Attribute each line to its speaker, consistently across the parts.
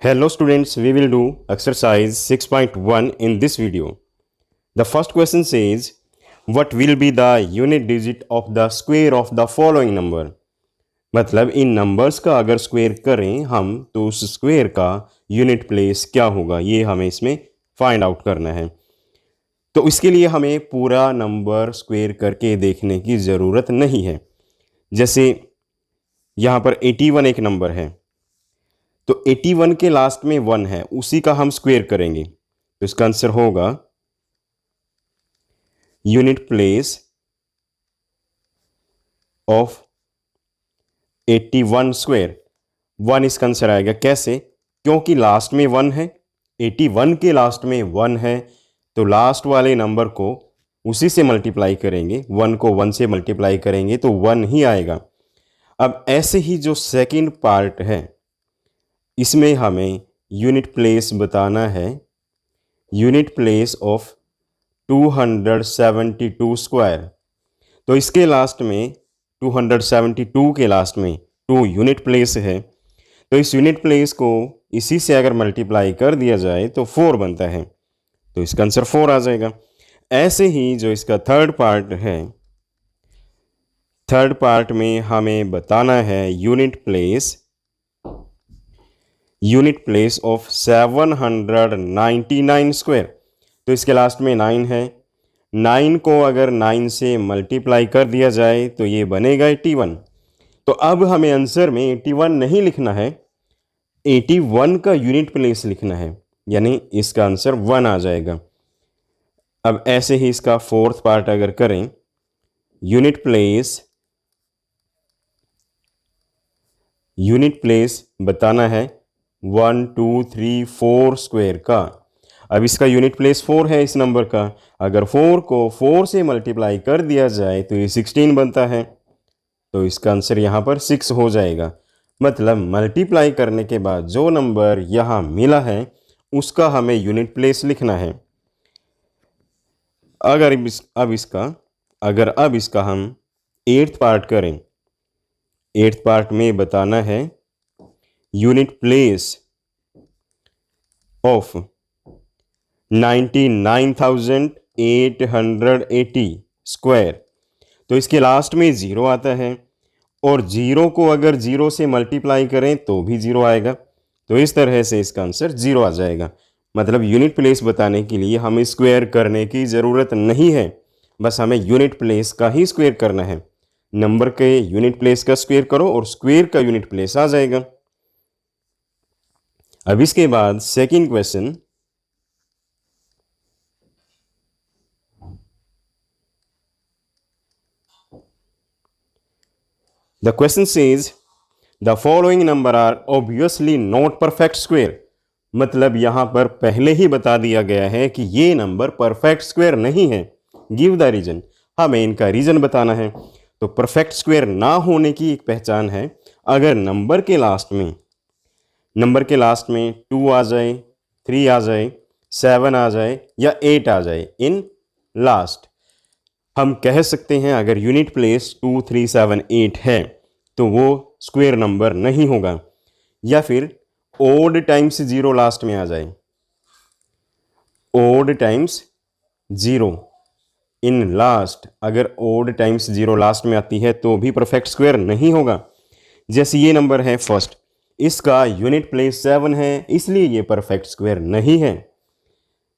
Speaker 1: Hello students, we will do exercise 6.1 in this video. The first question says, what will be the unit digit of the square of the following number? मतलब इन numbers का अगर square करें हम तो उस square का unit place क्या होगा, ये हमें इसमें फाइंड आउट करना है। तो इसके लिए हमें पूरा नंबर स्क्वायर करके देखने की ज़रूरत नहीं है। जैसे यहाँ पर 81 एक नंबर है, तो 81 के लास्ट में 1 है, उसी का हम स्क्वायर करेंगे तो इसका आंसर होगा यूनिट प्लेस ऑफ 81 स्क्वायर। 1 इसका आंसर आएगा। कैसे? क्योंकि लास्ट में 1 है, 81 के लास्ट में 1 है, तो लास्ट वाले नंबर को उसी से मल्टीप्लाई करेंगे, 1 को 1 से मल्टीप्लाई करेंगे तो 1 ही आएगा। अब ऐसे ही जो सेकंड पार्ट है इसमें हमें यूनिट प्लेस बताना है, यूनिट प्लेस ऑफ 272 स्क्वायर। तो इसके लास्ट में 272 के लास्ट में 2 यूनिट प्लेस है, तो इस यूनिट प्लेस को इसी से अगर मल्टीप्लाई कर दिया जाए तो 4 बनता है, तो इसका आंसर 4 आ जाएगा। ऐसे ही जो इसका थर्ड पार्ट है, थर्ड पार्ट में हमें बताना है यूनिट प्लेस ऑफ 799 स्क्वायर। तो इसके लास्ट में 9 है, 9 को अगर 9 से मल्टीप्लाई कर दिया जाए तो ये बनेगा 81। तो अब हमें आंसर में 81 नहीं लिखना है, 81 का यूनिट प्लेस लिखना है, यानी इसका आंसर 1 आ जाएगा। अब ऐसे ही इसका फोर्थ पार्ट अगर करें, यूनिट प्लेस बताना है 1 2 3 4 स्क्वायर का। अब इसका यूनिट प्लेस 4 है इस नंबर का, अगर 4 को 4 से मल्टीप्लाई कर दिया जाए तो ये 16 बनता है, तो इसका आंसर यहाँ पर 6 हो जाएगा। मतलब मल्टीप्लाई करने के बाद जो नंबर यहाँ मिला है उसका हमें यूनिट प्लेस लिखना है। अगर अब इसका हम 8th पार्ट करें, 8th पार्ट में बताना है यूनिट प्लेस ऑफ 99,880 स्क्वायर। तो इसके लास्ट में 0 आता है, और 0 को अगर 0 से मल्टीप्लाई करें तो भी 0 आएगा, तो इस तरह से इसका आंसर 0 आ जाएगा। मतलब यूनिट प्लेस बताने के लिए हमें स्क्वायर करने की ज़रूरत नहीं है, बस हमें यूनिट प्लेस का ही स्क्वायर करना है। नंबर के यूनिट प्लेस का स्क्वायर करो और स्क्वायर का यूनिट प्लेस आ जाएगा। अब इसके बाद second question, the question says the following number are obviously not perfect square. मतलब यहां पर पहले ही बता दिया गया है कि ये नंबर परफेक्ट स्क्वायर नहीं है। गिव द रीजन, हमें इनका रीजन बताना है। तो परफेक्ट स्क्वायर ना होने की एक पहचान है, अगर नंबर के लास्ट में 2 आ जाए, 3 आ जाए, 7 आ जाए या 8 आ जाए इन लास्ट, हम कह सकते हैं अगर यूनिट प्लेस 2 3 7 8 है तो वो स्क्वायर नंबर नहीं होगा। या फिर ओड टाइम्स 0 लास्ट में आ जाए, ओड टाइम्स 0 इन लास्ट, अगर ओड टाइम्स 0 लास्ट में आती है तो भी परफेक्ट स्क्वायर नहीं होगा। जैसे ये नंबर है फर्स्ट, इसका यूनिट प्लेस 7 है, इसलिए ये परफेक्ट स्क्वायर नहीं है।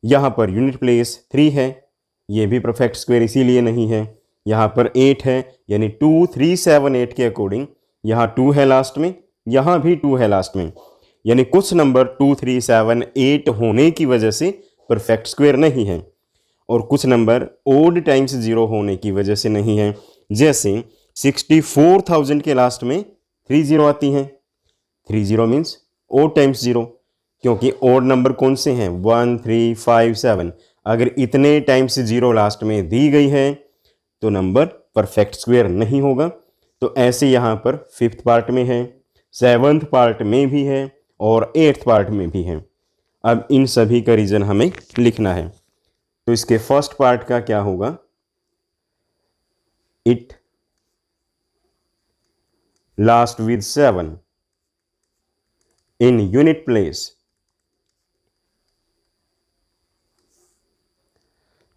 Speaker 1: यहाँ पर यूनिट प्लेस 3 है, ये भी परफेक्ट स्क्वायर इसीलिए नहीं है। यहाँ पर 8 है, यानी 2 3 7 8 के अकॉर्डिंग यहाँ 2 है लास्ट में, यहाँ भी 2 है लास्ट में, यानी कुछ नंबर 2 3 7 8 होने की वजह से परफेक्ट स्क्वायर नहीं है, और कुछ नंबर ओड टाइम्स 0 होने की वजह से नहीं है। जैसे 64,000 के लास्ट में 30 आती हैं, 30 मीन्स ओड टाइम्स 0, क्योंकि ओड नंबर कौन से हैं 1 3 5 7। अगर इतने टाइम्स 0 लास्ट में दी गई है तो नंबर परफेक्ट स्क्वायर नहीं होगा। तो ऐसे यहाँ पर 5th पार्ट में है, 7th पार्ट में भी है और 8th पार्ट में भी है। अब इन सभी का रीज़न हमें लिखना है। तो इसके फर्स्ट पार्ट का क्या होगा, it last with 7, in unit place.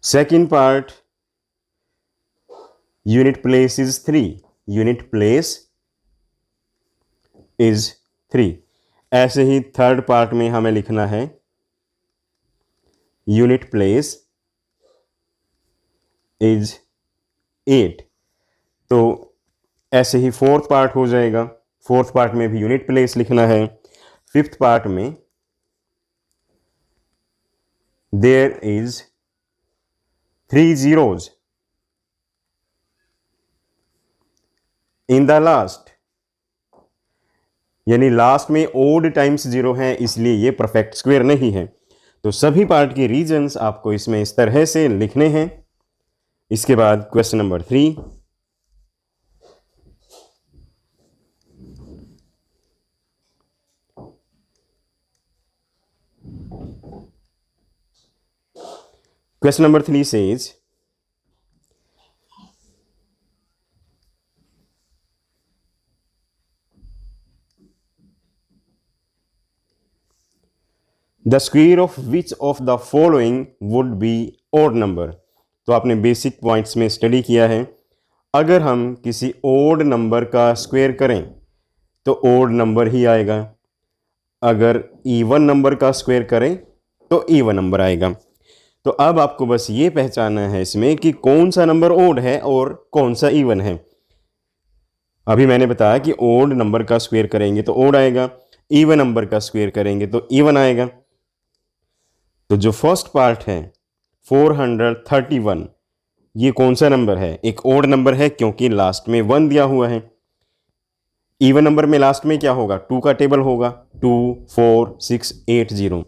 Speaker 1: Second part, unit place is 3. Unit place is 3. ऐसे ही थर्ड पार्ट में हमें लिखना है यूनिट प्लेस इज 8. तो ऐसे ही फोर्थ पार्ट हो जाएगा. फोर्थ पार्ट में भी यूनिट प्लेस लिखना है. फिफ्थ पार्ट में there is 3 zeros in the last, यानी लास्ट में ओड टाइम्स 0 है, इसलिए ये परफेक्ट स्क्वायर नहीं है. तो सभी पार्ट के रीजंस आपको इसमें इस तरह से लिखने हैं. इसके बाद question number 3. Question number 3 says, the square of which of the following would be odd number. तो आपने बेसिक पॉइंट्स में स्टडी किया है. अगर हम किसी ओड नंबर का स्क्वायर करें तो ओड नंबर ही आएगा. अगर इवन नंबर का स्क्वायर करें तो इवन नंबर आएगा. तो अब आपको बस ये पहचानना है इसमें कि कौन सा नंबर ओड है और कौन सा इवन है. अभी मैंने बताया कि ओड नंबर का स्क्वायर करेंगे तो ओड आएगा, इवन नंबर का स्क्वायर करेंगे तो इवन आएगा. तो जो फर्स्ट पार्ट है 431, ये कौन सा नंबर है? एक ओड नंबर है क्योंकि लास्ट में 1 दिया हुआ है. इवन नंबर में लास्ट में क्या होगा? 2 का टेबल होगा, 2 4 6 8 0.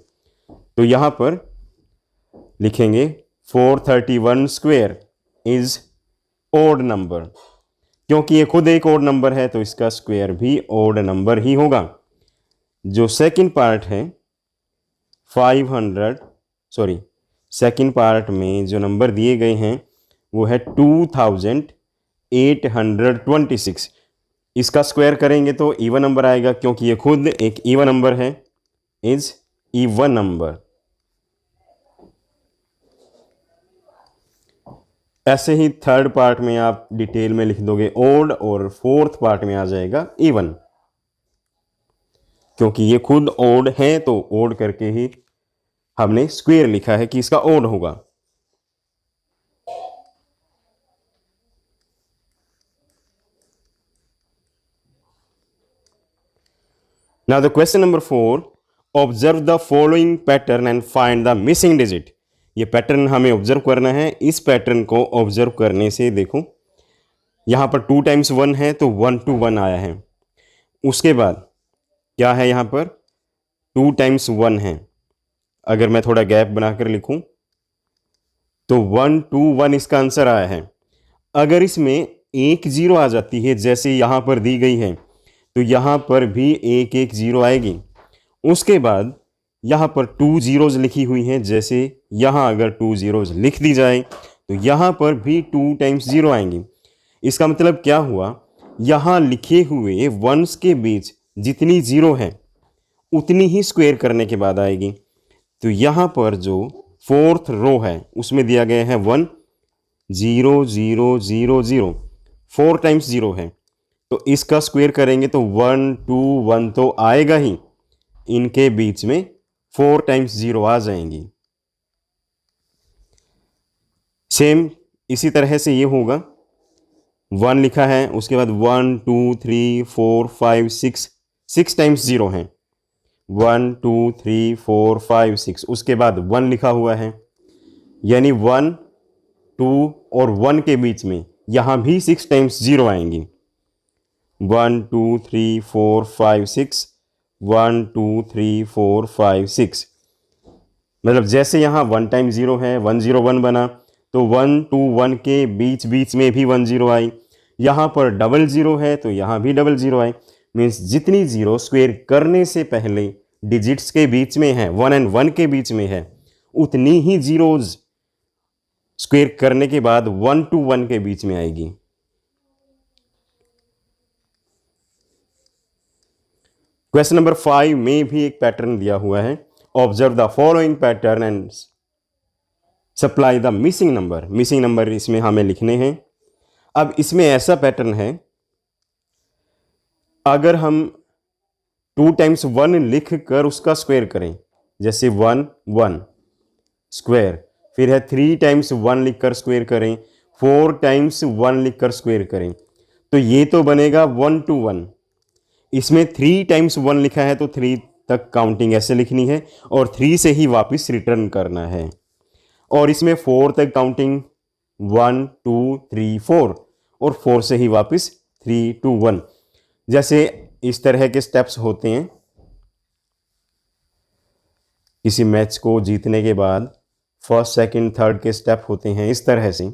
Speaker 1: तो यहां पर लिखेंगे 431 स्क्वायर इज ओड नंबर. क्योंकि ये खुद एक ओड नंबर है तो इसका स्क्वायर भी ओड नंबर ही होगा. जो सेकंड पार्ट है 500, सेकंड पार्ट में जो नंबर दिए गए हैं वो है 2826. इसका स्क्वायर करेंगे तो इवन नंबर आएगा क्योंकि ये खुद एक इवन नंबर है, इज इवन नंबर. ऐसे ही थर्ड पार्ट में आप डिटेल में लिख दोगे ओड और फोर्थ पार्ट में आ जाएगा इवन. क्योंकि ये खुद ओड है तो ओड करके ही हमने स्क्वायर लिखा है कि इसका ओड होगा. Now the question number 4, observe the following pattern and find the missing digit. ये पैटर्न हमें ऑब्जर्व करना है. इस पैटर्न को ऑब्जर्व करने से देखो यहां पर 2 times 1 है तो 1 to 1 आया है. उसके बाद क्या है? यहां पर 2 times 1 है. अगर मैं थोड़ा गैप बनाकर लिखूं तो 1 to 1 इसका आंसर आया है. अगर इसमें एक 0 आ जाती है जैसे यहां पर दी गई है तो यहां पर भी एक 0 आएगी. उसके बाद यहां पर 2 zeros लिखी हुई हैं, जैसे यहां अगर 2 zeros लिख दी जाए तो यहां पर भी 2 times 0 आएंगी. इसका मतलब क्या हुआ? यहां लिखे हुए वंस के बीच जितनी 0 है उतनी ही स्क्वायर करने के बाद आएगी. तो यहां पर जो फोर्थ रो है उसमें दिया गया है 1 0 0 0 0, 4 times 0 है तो इसका स्क्वायर करेंगे तो 1 2 1 तो आएगा ही. इनके बीच में 4 times 0 आ जाएंगी. सेम इसी तरह से ये होगा. 1 लिखा है, उसके बाद 1 2 3 4 5 6 times 0 है. 1 2 3 4 5 6, उसके बाद 1 लिखा हुआ है, यानी 1 2 और 1 के बीच में यहां भी 6 times 0 आएंगी. 1 2 3 4 5 6, 1 2 3 4 5 6. मतलब जैसे यहाँ 1 times 0 है, 1 0 1 बना तो 1 2 1 के बीच बीच में भी 1 0 आई. यहाँ पर डबल 0 है तो यहाँ भी डबल 0 आई. मीन्स जितनी 0 स्क्वायर करने से पहले डिजिट्स के बीच में है, 1 and 1 के बीच में है, उतनी ही जीरोज स्क्वायर करने के बाद 1 to 1 के बीच में आएगी. क्वेश्चन नंबर 5 में भी एक पैटर्न दिया हुआ है। Observe the following pattern and supply the missing number. Missing number इसमें हमें लिखने हैं। अब इसमें ऐसा पैटर्न है, अगर हम 2 टाइम्स 1 लिख कर उसका स्क्वायर करें, जैसे 1 1 स्क्वायर, फिर है 3 टाइम्स 1 लिख कर स्क्वायर करें, 4 टाइम्स 1 लिख कर स्क्वायर करें, तो ये तो बनेगा 1 to 1। इसमें 3 टाइम्स 1 लिखा है तो 3 तक काउंटिंग ऐसे लिखनी है और 3 से ही वापस रिटर्न करना है। और इसमें 4 तक काउंटिंग 1 2 3 4 और 4 से ही वापस 3 to 1। जैसे इस तरह के स्टेप्स होते हैं किसी मैच को जीतने के बाद, फर्स्ट सेकंड थर्ड के स्टेप होते हैं इस तरह से।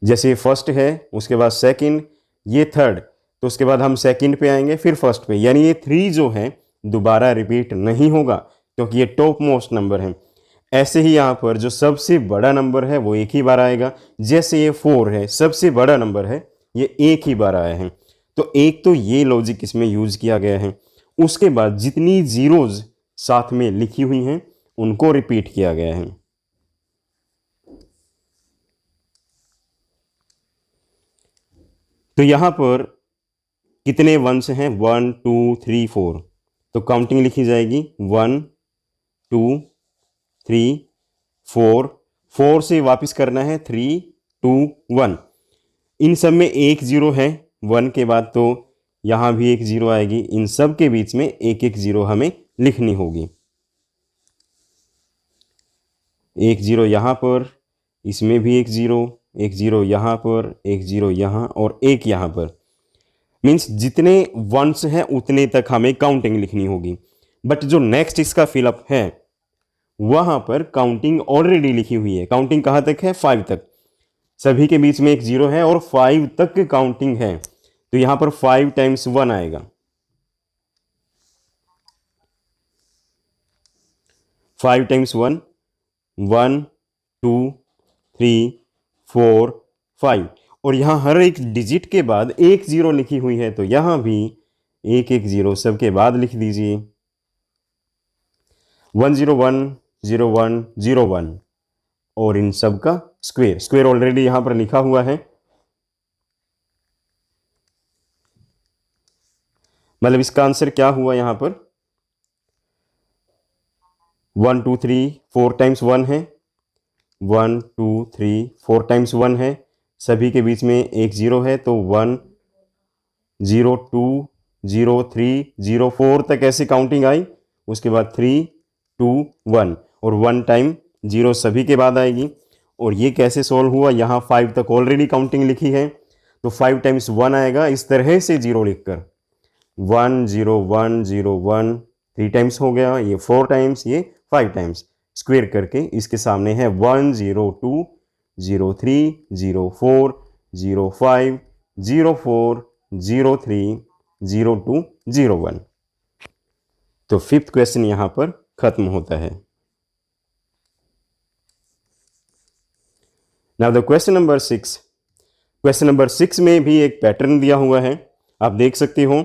Speaker 1: जैसे फर्स्ट है, उसके बाद सेकंड, ये थर्ड, तो उसके बाद हम सेकंड पे आएंगे, फिर फर्स्ट पे, यानी ये 3 जो है दोबारा रिपीट नहीं होगा क्योंकि ये टॉप मोस्ट नंबर है। ऐसे ही यहाँ पर जो सबसे बड़ा नंबर है वो एक ही बार आएगा। जैसे ये 4 है, सबसे बड़ा नंबर है, ये एक ही बार आया है, तो एक तो ये लॉजिक इसमें यूज किया गया है। उसके बाद जितनी जीरोज साथ में लिखी हुई हैं उनको रिपीट किया गया है। तो यहां पर कितने वंस हैं? 1 2 3 4, तो काउंटिंग लिखी जाएगी 1 2 3 4, 4 से वापस करना है 3 2 1। इन सब में एक जीरो है 1 के बाद, तो यहां भी एक जीरो आएगी। इन सब के बीच में एक एक जीरो हमें लिखनी होगी। एक जीरो यहां पर, इसमें भी एक जीरो यहां पर, एक जीरो यहां और एक यहां पर। मीन्स जितने वंस हैं उतने तक हमें काउंटिंग लिखनी होगी। बट जो नेक्स्ट इसका फिलअप है वहां पर काउंटिंग ऑलरेडी लिखी हुई है। काउंटिंग कहां तक है? 5 तक। सभी के बीच में एक जीरो है और 5 तक काउंटिंग है, तो यहां पर 5 टाइम्स 1 आएगा। 5 टाइम्स 1 1 2 3 4 5, और यहां हर एक डिजिट के बाद एक जीरो लिखी हुई है, तो यहां भी एक एक जीरो सबके बाद लिख दीजिए। 1 0 1 0 1 0 1 और इन सब का स्क्वायर ऑलरेडी यहां पर लिखा हुआ है। मतलब इसका आंसर क्या हुआ? यहां पर 1 2 3 4 टाइम्स 1 है, 1 2 3 4 टाइम्स 1 है, सभी के बीच में एक जीरो है, तो 1 0 2 0 3 0 4 तक ऐसे काउंटिंग आई। उसके बाद 3 2 1 और 1 टाइम जीरो सभी के बाद आएगी। और ये कैसे सॉल्व हुआ? यहाँ 5 तक ऑलरेडी काउंटिंग लिखी है, तो 5 टाइम्स 1 आएगा। इस तरह से जीरो लिखकर 1 0 1 0 1 3 टाइम्स हो गया, ये 4 टाइम्स, ये 5 टाइम्स, स्क्वायर करके इसके सामने है 1 0 2 0 3 0 4 0 5 0 4 0 3 0 2 0 1। तो फिफ्थ क्वेश्चन यहां पर खत्म होता है। Now the question number 6। Question number 6 में भी एक पैटर्न दिया हुआ है, आप देख सकते हो।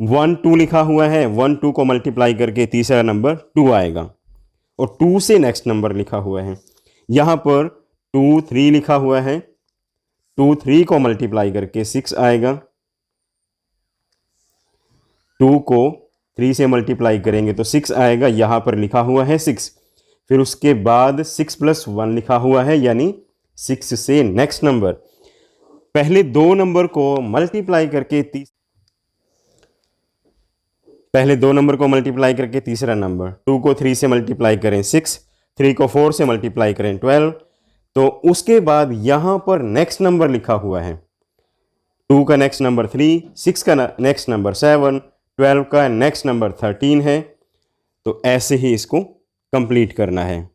Speaker 1: 1 2 लिखा हुआ है, 1 2 को मल्टीप्लाई करके तीसरा नंबर 2 आएगा, और 2 से नेक्स्ट नंबर लिखा हुआ है। यहां पर 2 3 लिखा हुआ है, 2 3 को मल्टीप्लाई करके 6 आएगा। 2 को 3 से मल्टीप्लाई करेंगे तो 6 आएगा, यहां पर लिखा हुआ है 6। फिर उसके बाद 6 + 1 लिखा हुआ है, यानी 6 से नेक्स्ट नंबर। पहले दो नंबर को मल्टीप्लाई करके तीसरा नंबर, 2 को 3 से मल्टीप्लाई करें 6, 3 को 4 से मल्टीप्लाई करें 12, तो उसके बाद यहां पर नेक्स्ट नंबर लिखा हुआ है। 2 का नेक्स्ट नंबर 3, 6 का नेक्स्ट नंबर 7, 12 का नेक्स्ट नंबर 13 है। तो ऐसे ही इसको कंप्लीट करना है।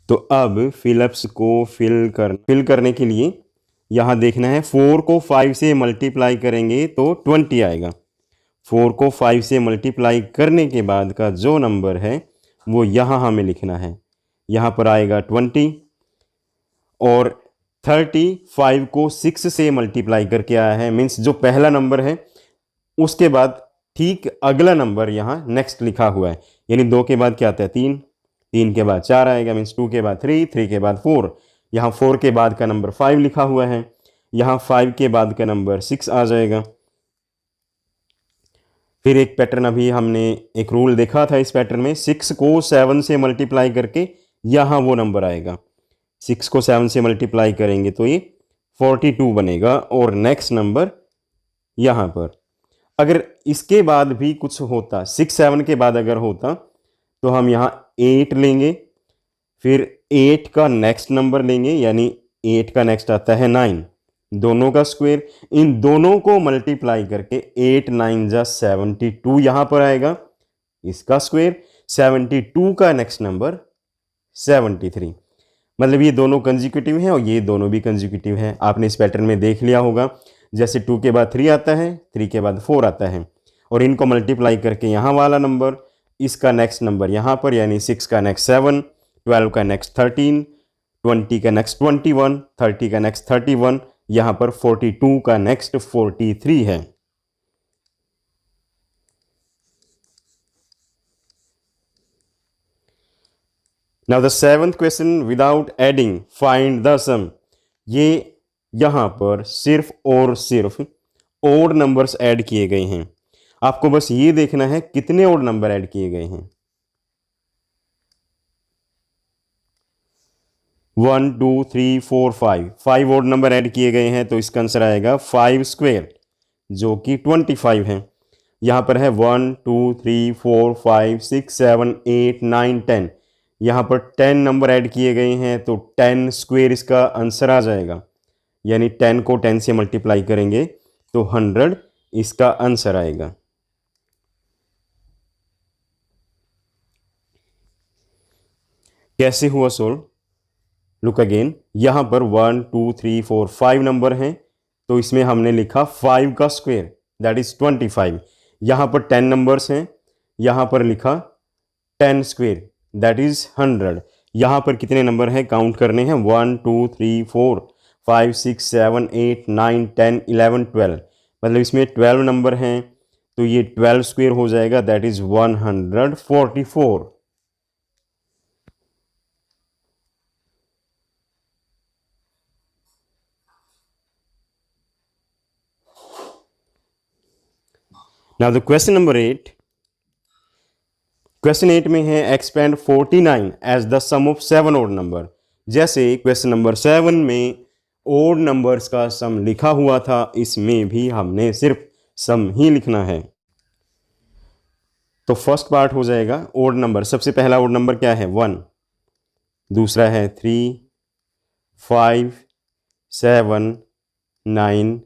Speaker 1: तो अब फिलअप्स को फिल करने के लिए यहां देखना है, 4 को 5 से मल्टीप्लाई करेंगे तो 20 आएगा। 4 को 5 से मल्टीप्लाई करने के बाद का जो नंबर है वो यहां हमें लिखना है। यहां पर आएगा 20, और 35 को 6 से मल्टीप्लाई करके आया है, मीन्स जो पहला नंबर है उसके बाद ठीक अगला नंबर यहाँ नेक्स्ट लिखा हुआ है, यानी 2 के बाद क्या आता है 3, 3 के बाद 4 आएगा, मीन्स 2 के बाद 3, 3 के बाद 4, यहाँ 4 के बाद का नंबर 5 लिखा हुआ है, यहाँ 5 के बाद का नंबर 6 आ जाएगा। फिर एक पैटर्न अभी हमने एक रूल देखा था, इस पैटर्न में 6 को 7 से मल्टीप्लाई करके यहाँ वो नंबर आएगा, 6 को 7 से मल्टीप्लाई करेंगे तो ये 42 बनेगा, और नेक्स्ट नंबर यहाँ पर। अगर इसके बाद भी कुछ होता, 6 7 के बाद अगर होता तो हम यहाँ 8 लेंगे, फिर 8 का नेक्स्ट नंबर लेंगे, यानी 8 का नेक्स्ट आता है 9, दोनों का स्क्वायर, इन दोनों को मल्टीप्लाई करके 8 9 जा 72 यहाँ पर आएगा, इसका स्क्वायर, 72 का नेक्स्ट नंबर 73। मतलब ये दोनों कंजिक्यूटिव हैं और ये दोनों भी कंजिक्यूटिव हैं। आपने इस पैटर्न में देख लिया होगा, जैसे 2 के बाद 3 आता है, 3 के बाद 4 आता है, और इनको मल्टीप्लाई करके यहाँ वाला नंबर, इसका नेक्स्ट नंबर यहाँ पर, यानी 6 का नेक्स्ट 7, 12 का नेक्स्ट 13, 20 का नेक्स्ट 21, 30 का नेक्स्ट 31, यहाँ पर 42 का नेक्स्ट 43 है। Now the seventh question, without adding find the sum। ये यहाँ पर सिर्फ और सिर्फ ओड नंबर्स ऐड किए गए हैं, आपको बस ये देखना है कितने ओड नंबर ऐड किए गए हैं। 1 2 3 4 5 ओड नंबर ऐड किए गए हैं, तो इसका आंसर आएगा 5 स्क्वायर, जो कि 25 है। यहाँ पर है 1 2 3 4 5 6 7 8 9 10, यहाँ पर 10 नंबर ऐड किए गए हैं, तो 10 स्क्वायर इसका आंसर आ जाएगा, यानी 10 को 10 से मल्टीप्लाई करेंगे तो 100 इसका आंसर आएगा। कैसे हुआ सोल्व? लुक अगेन, यहाँ पर 1 2 3 4 5 नंबर हैं, तो इसमें हमने लिखा 5 का स्क्वायर, दैट इज 25। यहाँ पर 10 नंबर्स हैं, यहाँ पर लिखा 10 स्क्वायर, दैट इज 100। यहाँ पर कितने नंबर हैं काउंट करने हैं, 1 2 3 4 5 6 7 8 9 10 11 12, मतलब इसमें 12 नंबर हैं, तो ये 12 स्क्वायर हो जाएगा, that is 144। Now the question number 8, question 8 में है expand 49 as the sum of 7 odd number. जैसे क्वेश्चन नंबर 7 में ओड नंबर्स का सम लिखा हुआ था, इसमें भी हमने सिर्फ सम ही लिखना है। तो फर्स्ट पार्ट हो जाएगा ओड नंबर, सबसे पहला ओड नंबर क्या है 1, दूसरा है 3 5 7 9,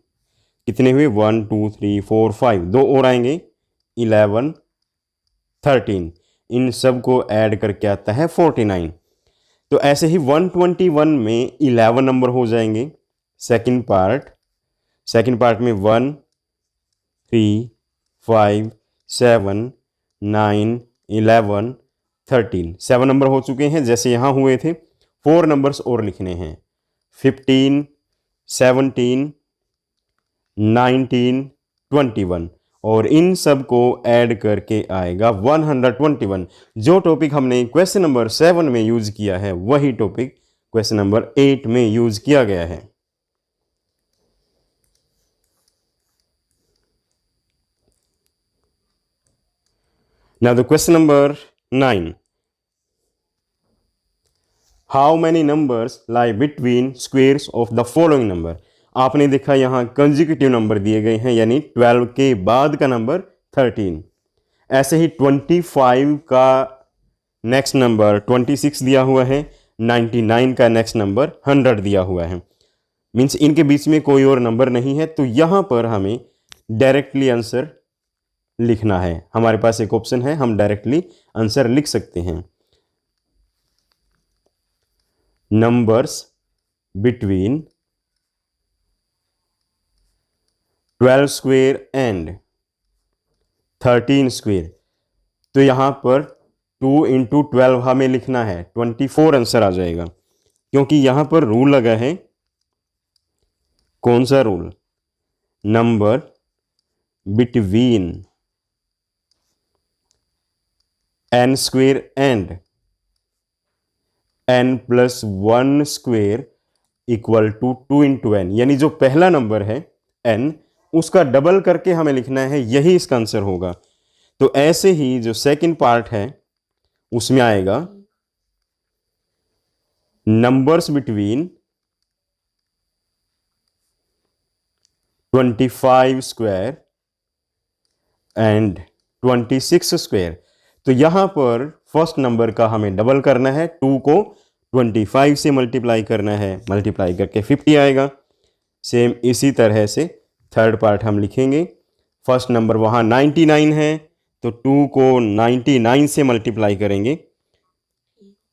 Speaker 1: कितने हुए 1 2 3 4 5, दो और आएंगे 11 13, इन सब को ऐड करके आता है 49। तो ऐसे ही 121 में 11 नंबर हो जाएंगे। सेकंड पार्ट में 1 3 5 7 9 11 13, 7 नंबर हो चुके हैं जैसे यहाँ हुए थे। 4 नंबर्स और लिखने हैं, 15 17 19 21, और इन सब को ऐड करके आएगा 121। जो टॉपिक हमने क्वेश्चन नंबर 7 में यूज किया है वही टॉपिक क्वेश्चन नंबर 8 में यूज किया गया है। Now the question number 9, how many numbers lie between squares of the following number। आपने देखा यहाँ कंजिक्यूटिव नंबर दिए गए हैं, यानी 12 के बाद का नंबर 13। ऐसे ही 25 का नेक्स्ट नंबर 26 दिया हुआ है, 99 का नेक्स्ट नंबर 100 दिया हुआ है, मीन्स इनके बीच में कोई और नंबर नहीं है। तो यहाँ पर हमें डायरेक्टली आंसर लिखना है, हमारे पास एक ऑप्शन है, हम डायरेक्टली आंसर लिख सकते हैं। Numbers between 12 square and 13 square, तो यहाँ पर 2 × 12 हमें लिखना है, 24 आंसर आ जाएगा, क्योंकि यहाँ पर रूल लगा है कौन सा rule? Number between n square and n plus 1 square equal to 2 into n, यानी जो पहला नंबर है n, उसका डबल करके हमें लिखना है, यही इसका आंसर होगा। तो ऐसे ही जो सेकंड पार्ट है उसमें आएगा numbers between 25 square and 26 square. तो यहां पर फर्स्ट नंबर का हमें डबल करना है, 2 को 25 से मल्टीप्लाई करना है, मल्टीप्लाई करके 50 आएगा। सेम इसी तरह से थर्ड पार्ट हम लिखेंगे। फर्स्ट नंबर वहां 99 है, तो 2 को 99 से मल्टीप्लाई करेंगे,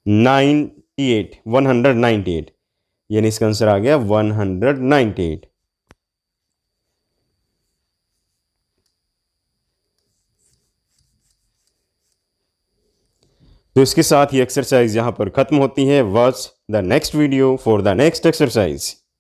Speaker 1: 198, यानी इसका आंसर आ गया 198। तो इसके साथ ही एक्सरसाइज यहां पर खत्म होती है। Watch the next video for the next exercise.